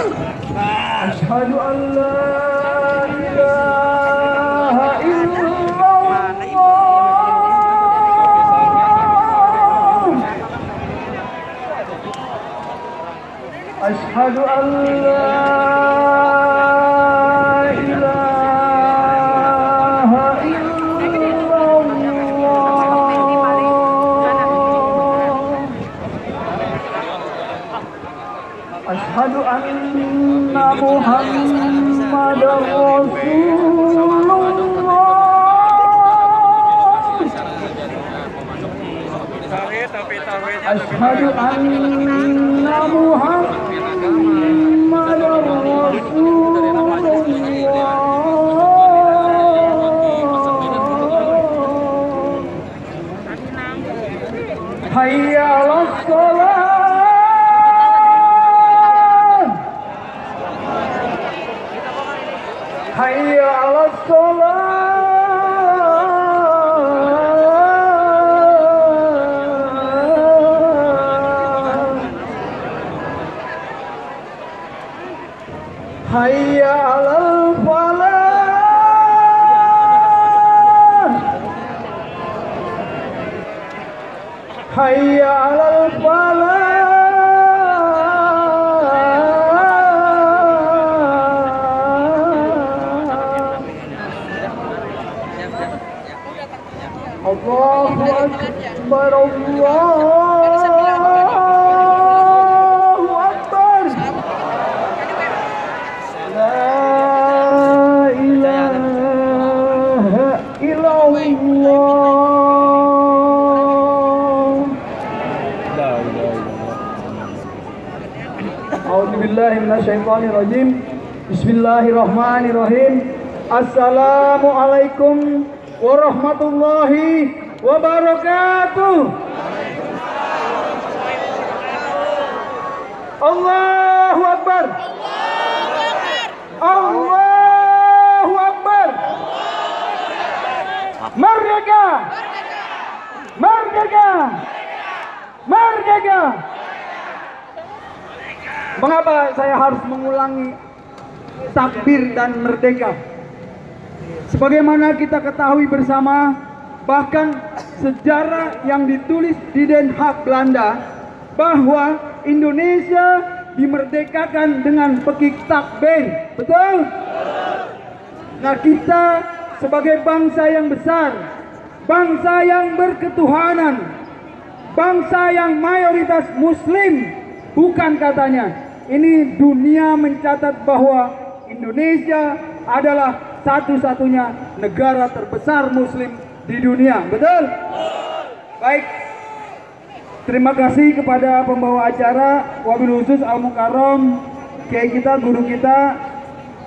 Asyhadu an la ilaha illallah. Asyhadu an la Asyhadu anna Muhammadar Rasulullah. Asyhadu anna Muhammadar Rasulullah. Hayya 'alas shalah. Hayya 'alas shalah. Hayya 'alal falah. Hayya 'alal falah. Allahu Akbar, Allahu Akbar. La ilaha illallah. A'udzubillahi minasyaitonir rajim. Bismillahirrahmanirrahim. Assalamualaikum warahmatullahi wabarakatuh. Allahu Akbar. Allahu Akbar. Merdeka. Merdeka. Merdeka. Mengapa saya harus mengulangi takbir dan merdeka? Sebagaimana kita ketahui bersama, bahkan sejarah yang ditulis di Den Haag Belanda, bahwa Indonesia dimerdekakan dengan pekik takbir. Betul? Nah, kita sebagai bangsa yang besar, bangsa yang berketuhanan, bangsa yang mayoritas muslim, bukan katanya, ini dunia mencatat bahwa Indonesia adalah satu-satunya negara terbesar muslim di dunia. Betul? Baik. Terima kasih kepada pembawa acara, wabil khusus Al Mukarram, Kiai kita, guru kita,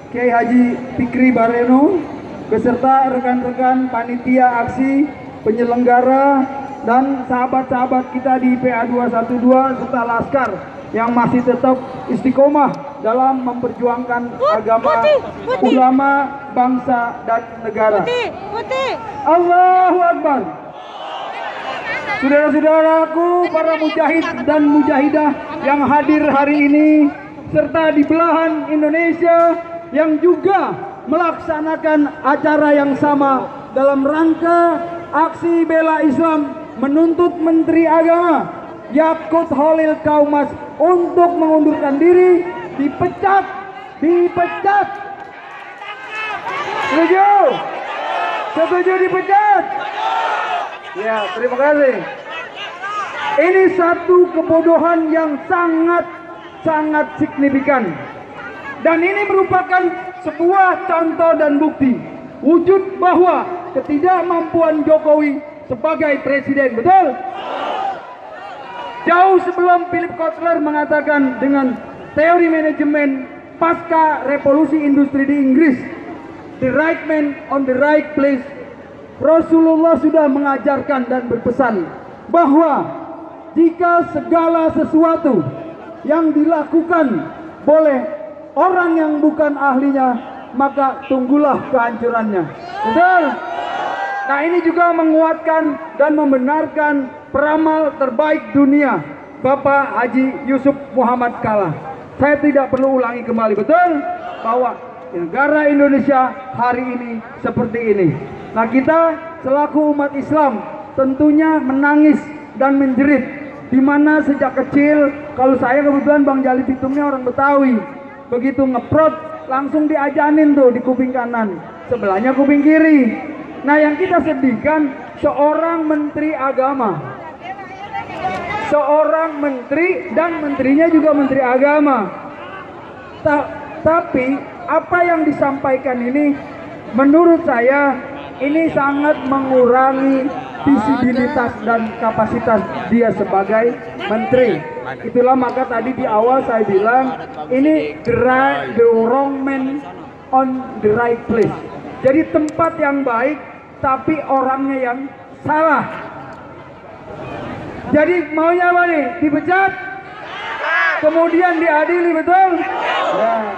Kiai Haji Fikri Bareno, beserta rekan-rekan panitia aksi, penyelenggara, dan sahabat-sahabat kita di PA 212 serta Laskar yang masih tetap istiqomah dalam memperjuangkan agama, ulama, bangsa, dan negara. Allahu Akbar. Saudara-saudaraku, para mujahid dan mujahidah yang hadir hari ini, serta di belahan Indonesia yang juga melaksanakan acara yang sama dalam rangka aksi bela Islam menuntut Menteri Agama Yakut Khalil Kaumas untuk mengundurkan diri, dipecat. Setuju? Setuju dipecat? Ya, terima kasih. Ini satu kebodohan yang sangat signifikan. Dan ini merupakan sebuah contoh dan bukti wujud bahwa ketidakmampuan Jokowi sebagai presiden. Betul? Jauh sebelum Philip Kotler mengatakan dengan teori manajemen pasca revolusi industri di Inggris, the right man on the right place, Rasulullah sudah mengajarkan dan berpesan bahwa jika segala sesuatu yang dilakukan oleh orang yang bukan ahlinya, maka tunggulah kehancurannya. Betul? Nah, ini juga menguatkan dan membenarkan peramal terbaik dunia, Bapak Haji Yusuf Muhammad Kalla. Saya tidak perlu ulangi kembali, betul? Bahwa negara Indonesia hari ini seperti ini. Nah, kita selaku umat Islam tentunya menangis dan menjerit, di mana sejak kecil, kalau saya kebetulan Bang Jali Pitungnya orang Betawi, begitu ngeprot langsung diajanin tuh di kuping kanan, sebelahnya kuping kiri. Nah, yang kita sedihkan, seorang menteri agama, seorang menteri dan menterinya juga menteri agama. Tapi apa yang disampaikan ini menurut saya ini sangat mengurangi visibilitas dan kapasitas dia sebagai menteri. Itulah maka tadi di awal saya bilang ini the wrong man on the right place. Jadi tempat yang baik tapi orangnya yang salah. Jadi maunya apa nih? Dipecat? Kemudian diadili, betul? Nah,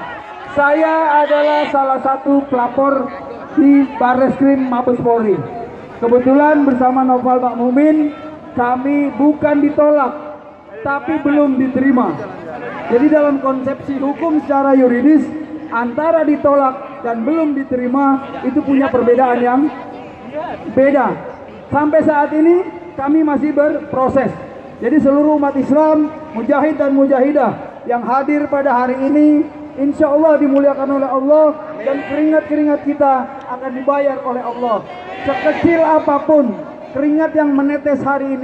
saya adalah salah satu pelapor di Barreskrim Mabes Polri. Kebetulan bersama Noval Makmumin kami bukan ditolak, tapi belum diterima. Jadi dalam konsepsi hukum secara yuridis, antara ditolak dan belum diterima itu punya perbedaan yang beda. Sampai saat ini kami masih berproses. Jadi seluruh umat Islam, mujahid dan mujahidah yang hadir pada hari ini, insya Allah dimuliakan oleh Allah, dan keringat-keringat kita akan dibayar oleh Allah. Sekecil apapun keringat yang menetes hari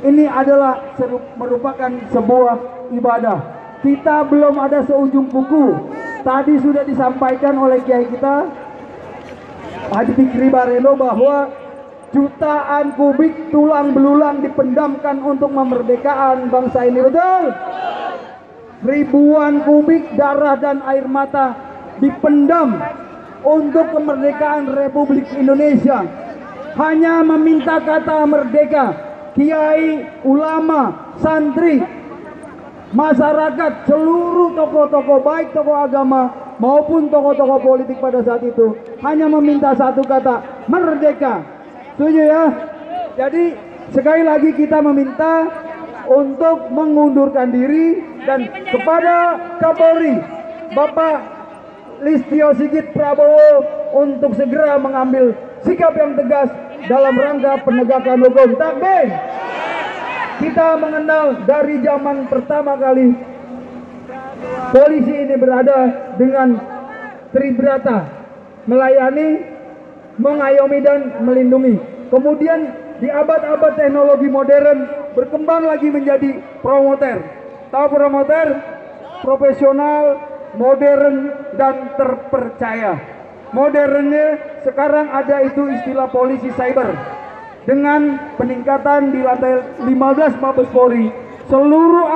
ini adalah merupakan sebuah ibadah. Kita belum ada seujung kuku. Tadi sudah disampaikan oleh kiai kita Haji Fikri Barelo bahwa jutaan kubik tulang belulang dipendamkan untuk kemerdekaan bangsa ini, betul? Ribuan kubik darah dan air mata dipendam untuk kemerdekaan Republik Indonesia. Hanya meminta kata merdeka, kiai, ulama, santri, masyarakat, seluruh tokoh-tokoh baik tokoh agama maupun tokoh-tokoh politik pada saat itu hanya meminta satu kata, merdeka. Setuju ya? Jadi sekali lagi kita meminta untuk mengundurkan diri dan kepada Kapolri Bapak Listio Sigit Prabowo untuk segera mengambil sikap yang tegas dalam rangka penegakan hukum. Takbir. Kita mengenal dari zaman pertama kali polisi ini berada dengan tribrata, melayani, mengayomi dan melindungi. Kemudian di abad-abad teknologi modern berkembang lagi menjadi promoter. Tahu promoter? Profesional, modern dan terpercaya. Modernnya sekarang ada itu istilah polisi cyber. Dengan peningkatan di lantai 15 Mabes Polri, seluruh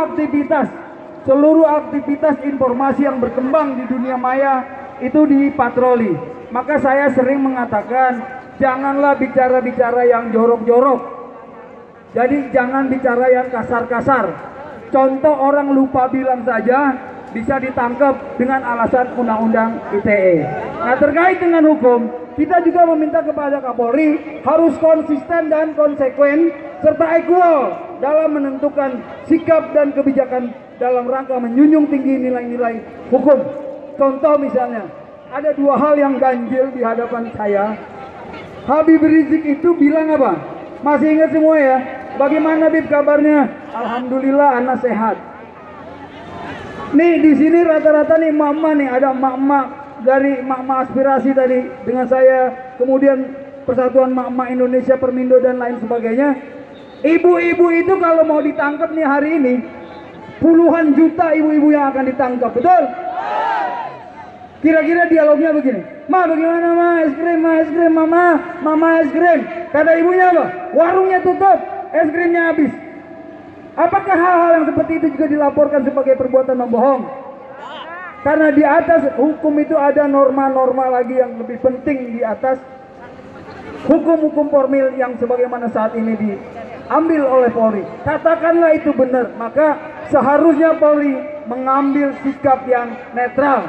aktivitas informasi yang berkembang di dunia maya itu dipatroli. Maka saya sering mengatakan, janganlah bicara-bicara yang jorok-jorok. Jadi jangan bicara yang kasar-kasar. Contoh orang lupa bilang saja bisa ditangkap dengan alasan undang-undang ITE. Nah, terkait dengan hukum, kita juga meminta kepada Kapolri harus konsisten dan konsekuen serta equal dalam menentukan sikap dan kebijakan dalam rangka menjunjung tinggi nilai-nilai hukum. Contoh misalnya, ada dua hal yang ganjil di hadapan saya. Habib Rizik itu bilang apa? Masih ingat semua ya? Bagaimana Bib kabarnya? Alhamdulillah anak sehat. Nih di sini rata-rata nih mama nih, ada emak-emak dari emak-emak aspirasi tadi dengan saya, kemudian Persatuan Emak-emak Indonesia, Permindo dan lain sebagainya. Ibu-ibu itu kalau mau ditangkap nih hari ini, puluhan juta ibu-ibu yang akan ditangkap, betul? Kira-kira dialognya begini, ma bagaimana ma, es krim, mama es krim. Kata ibunya apa? Warungnya tutup, es krimnya habis. Apakah hal-hal yang seperti itu juga dilaporkan sebagai perbuatan membohong? Karena di atas hukum itu ada norma-norma lagi yang lebih penting di atas hukum-hukum formil yang sebagaimana saat ini diambil oleh Polri. Katakanlah itu benar, maka seharusnya Polri mengambil sikap yang netral,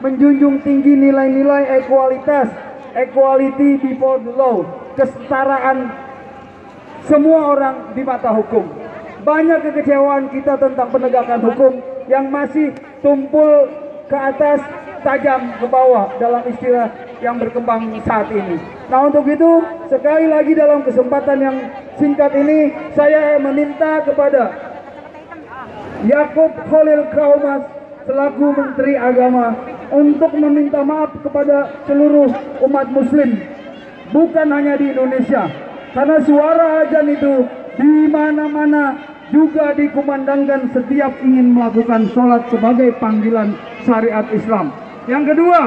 menjunjung tinggi nilai-nilai ekualitas, equality before the law, kesetaraan semua orang di mata hukum. Banyak kekecewaan kita tentang penegakan hukum yang masih tumpul ke atas, tajam ke bawah dalam istilah yang berkembang saat ini. Nah, untuk itu sekali lagi dalam kesempatan yang singkat ini saya meminta kepada Yakub Khalil Kaumas selaku Menteri Agama untuk meminta maaf kepada seluruh umat muslim, bukan hanya di Indonesia, karena suara azan itu di mana-mana juga dikumandangkan setiap ingin melakukan sholat sebagai panggilan syariat Islam. Yang kedua,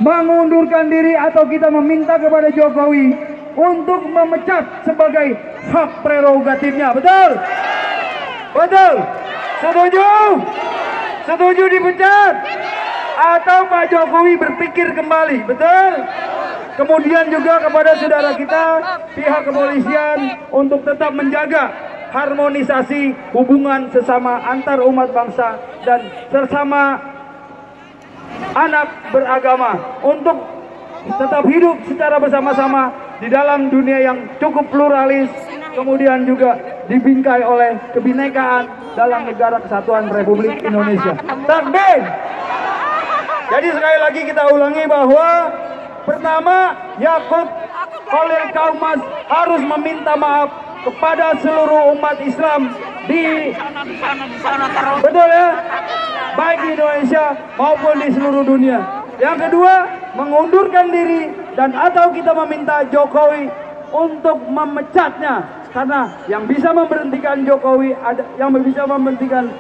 mengundurkan diri atau kita meminta kepada Jokowi untuk memecat sebagai hak prerogatifnya. Betul? Betul? Setuju? Setuju dipecat? Atau Pak Jokowi berpikir kembali? Betul? Kemudian juga kepada saudara kita pihak kepolisian untuk tetap menjaga harmonisasi hubungan sesama antar umat bangsa dan sesama anak beragama untuk tetap hidup secara bersama-sama di dalam dunia yang cukup pluralis, kemudian juga dibingkai oleh kebinekaan dalam negara kesatuan Republik Indonesia. Takbir! Jadi sekali lagi kita ulangi bahwa pertama, Yakub Khalil Kaumas harus meminta maaf kepada seluruh umat Islam di betul ya, baik di Indonesia maupun di seluruh dunia. Yang kedua, mengundurkan diri dan atau kita meminta Jokowi untuk memecatnya, karena yang bisa memberhentikan Jokowi yang bisa memberhentikan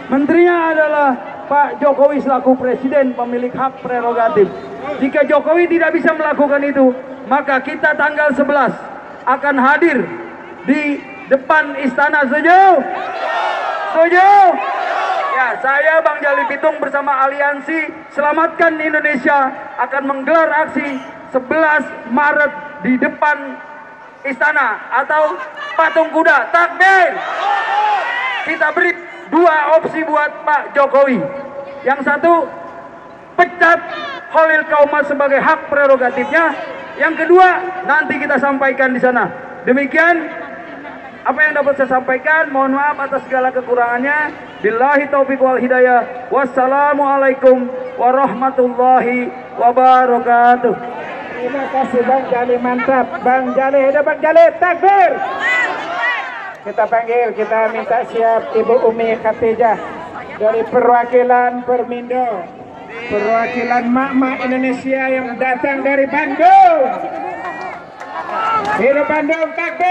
menterinya adalah Pak Jokowi selaku presiden pemilik hak prerogatif. Jika Jokowi tidak bisa melakukan itu, maka kita tanggal 11 akan hadir di depan istana. Setuju? Setuju? Ya, saya Bang Jali Pitung bersama Aliansi Selamatkan Indonesia akan menggelar aksi 11 Maret di depan istana atau patung kuda. Takbir! Kita beri dua opsi buat Pak Jokowi. Yang satu, pecat Khalil Kaumas sebagai hak prerogatifnya. Yang kedua, nanti kita sampaikan di sana. Demikian apa yang dapat saya sampaikan. Mohon maaf atas segala kekurangannya. Billahi taufiq wal hidayah. Wassalamualaikum warahmatullahi wabarakatuh. Terima kasih Bang Jali, mantap. Bang Jali, hidup Bang Jali, takbir. Kita panggil, kita minta siap Ibu Umi Khatijah dari perwakilan Permindo, perwakilan mak-mak Indonesia yang datang dari Bandung. Hidup Bandung, takbir.